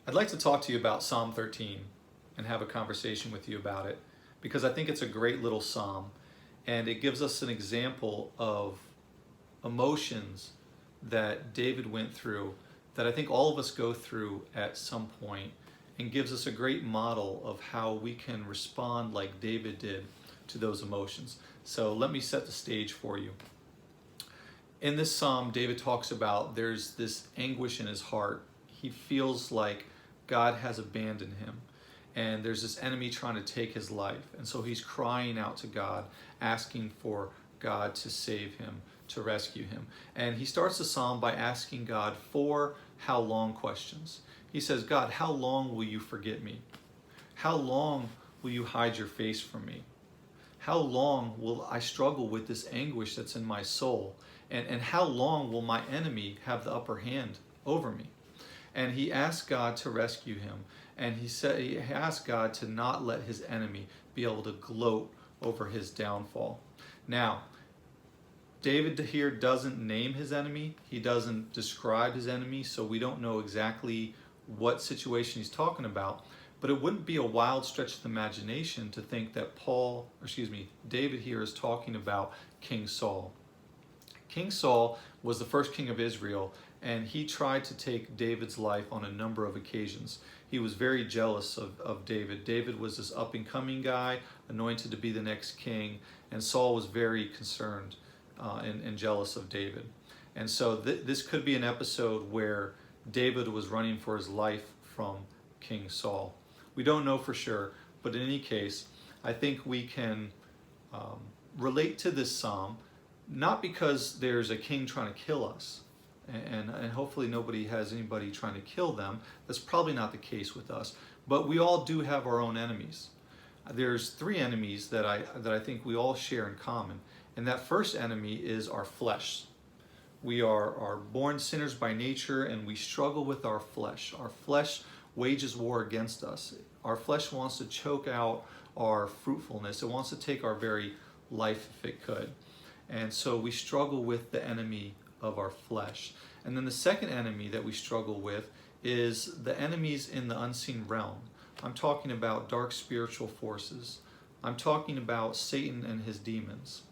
I'd like to talk to you about Psalm 13 and have a conversation with you about it because I think it's a great little psalm and it gives us an example of emotions that David went through that I think all of us go through at some point, and gives us a great model of how we can respond like David did to those emotions. So let me set the stage for you. In this psalm, David talks about there's this anguish in his heart. He feels like God has abandoned him, and there's this enemy trying to take his life. And so he's crying out to God, asking for God to save him, to rescue him. And he starts the psalm by asking God four how long questions. He says, God, how long will you forget me? How long will you hide your face from me? How long will I struggle with this anguish that's in my soul? And how long will my enemy have the upper hand over me? And he asked God to rescue him. And he asked God to not let his enemy be able to gloat over his downfall. Now, David here doesn't name his enemy. He doesn't describe his enemy, so we don't know exactly what situation he's talking about. But it wouldn't be a wild stretch of the imagination to think that David here is talking about King Saul. King Saul was the first king of Israel, and he tried to take David's life on a number of occasions. He was very jealous of David. David was this up-and-coming guy, anointed to be the next king, and Saul was very concerned and jealous of David. And so this could be an episode where David was running for his life from King Saul. We don't know for sure, but in any case, I think we can relate to this psalm, not because there's a king trying to kill us, and hopefully nobody has anybody trying to kill them. That's probably not the case with us, but we all do have our own enemies. There's three enemies that I think we all share in common, and that first enemy is our flesh. We are born sinners by nature, and we struggle with our flesh. Our flesh wages war against us. Our flesh wants to choke out our fruitfulness. It wants to take our very life if it could. And so we struggle with the enemy of our flesh. And then the second enemy that we struggle with is the enemies in the unseen realm. I'm talking about dark spiritual forces. I'm talking about Satan and his demons.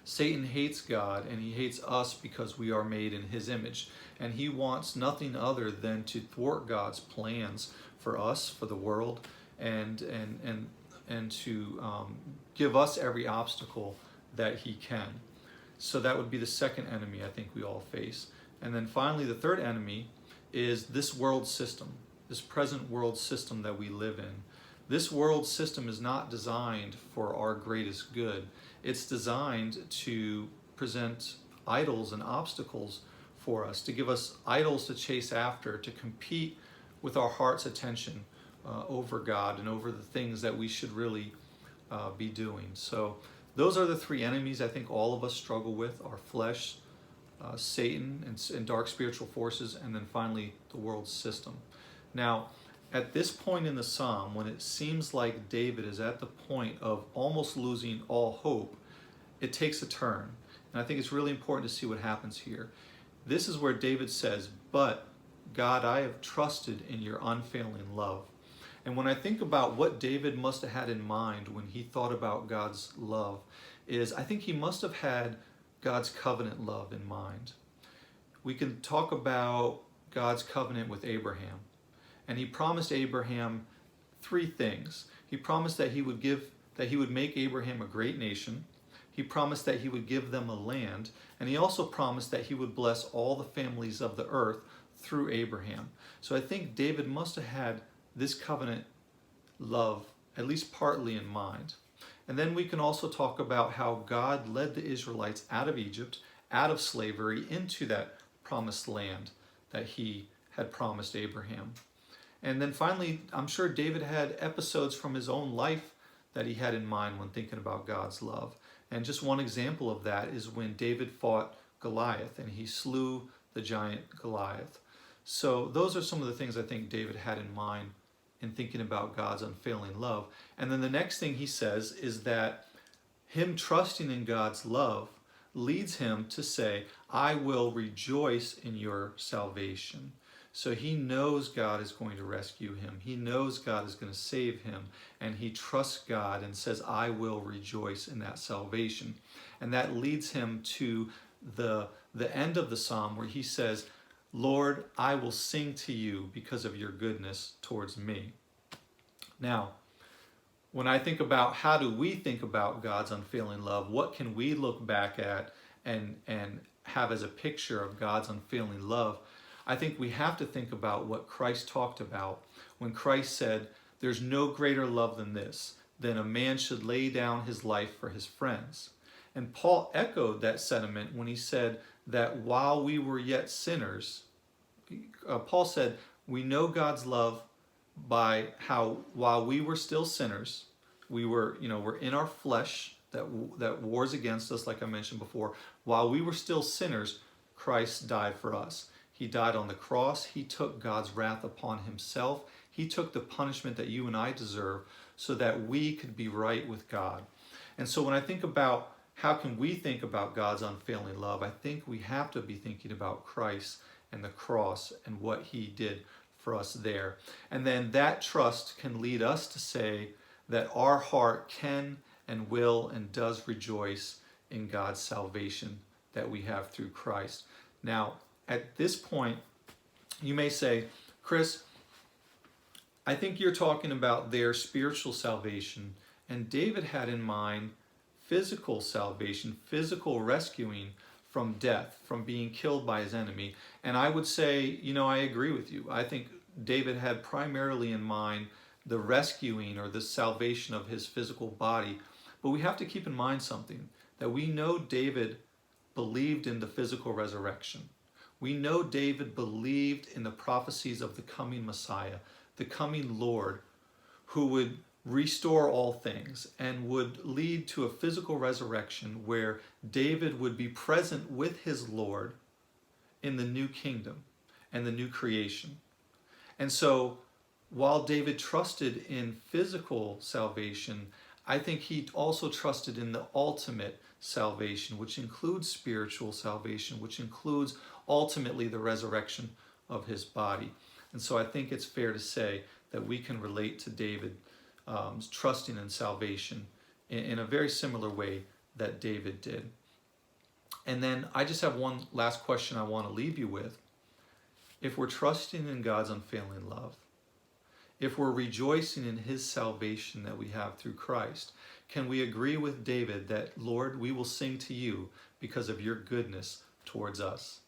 Satan hates God, and he hates us because we are made in his image. And he wants nothing other than to thwart God's plans for us, for the world, and to give us every obstacle that he can. So that would be the second enemy I think we all face. And then finally, the third enemy is this world system, this present world system that we live in. This world system is not designed for our greatest good. It's designed to present idols and obstacles for us, to give us idols to chase after, to compete with our heart's attention over God and over the things that we should really be doing. So those are the three enemies I think all of us struggle with: our flesh, Satan, and dark spiritual forces, and then finally the world system. Now, at this point in the psalm, when it seems like David is at the point of almost losing all hope, it takes a turn. And I think it's really important to see what happens here. This is where David says, "But God, I have trusted in your unfailing love." And when I think about what David must have had in mind when he thought about God's love, is I think he must have had God's covenant love in mind. We can talk about God's covenant with Abraham. And he promised Abraham three things. He promised that he would make Abraham a great nation. He promised that he would give them a land. And he also promised that he would bless all the families of the earth through Abraham. So I think David must have had this covenant love at least partly in mind. And then we can also talk about how God led the Israelites out of Egypt, out of slavery, into that promised land that he had promised Abraham. And then finally, I'm sure David had episodes from his own life that he had in mind when thinking about God's love. And just one example of that is when David fought Goliath and he slew the giant Goliath. So those are some of the things I think David had in mind in thinking about God's unfailing love. And then the next thing he says is that him trusting in God's love leads him to say, "I will rejoice in your salvation." So he knows God is going to rescue him. He knows God is going to save him. And he trusts God and says, I will rejoice in that salvation. And that leads him to the end of the psalm where he says, Lord, I will sing to you because of your goodness towards me. Now, when I think about how do we think about God's unfailing love, what can we look back at and have as a picture of God's unfailing love? I think we have to think about what Christ talked about when Christ said, there's no greater love than this, than a man should lay down his life for his friends. And Paul echoed that sentiment when he said that while we were yet sinners, Paul said, we know God's love by how while we were still sinners, we're in our flesh that wars against us, like I mentioned before. While we were still sinners, Christ died for us. He died on the cross. He took God's wrath upon himself. He took the punishment that you and I deserve so that we could be right with God. And so when I think about how can we think about God's unfailing love, I think we have to be thinking about Christ and the cross and what he did for us there. And then that trust can lead us to say that our heart can and will and does rejoice in God's salvation that we have through Christ. Now, at this point, you may say, Chris, I think you're talking about their spiritual salvation, and David had in mind physical salvation, physical rescuing from death, from being killed by his enemy. And I would say, I agree with you. I think David had primarily in mind the rescuing or the salvation of his physical body. But we have to keep in mind something, that we know David believed in the physical resurrection. We know David believed in the prophecies of the coming Messiah, the coming Lord, who would restore all things and would lead to a physical resurrection where David would be present with his Lord in the new kingdom and the new creation. And so while David trusted in physical salvation, I think he also trusted in the ultimate salvation, which includes spiritual salvation, which includes ultimately the resurrection of his body. And so I think it's fair to say that we can relate to David trusting in salvation in a very similar way that David did. And then I just have one last question I want to leave you with. If we're trusting in God's unfailing love, if we're rejoicing in his salvation that we have through Christ, can we agree with David that, Lord, we will sing to you because of your goodness towards us?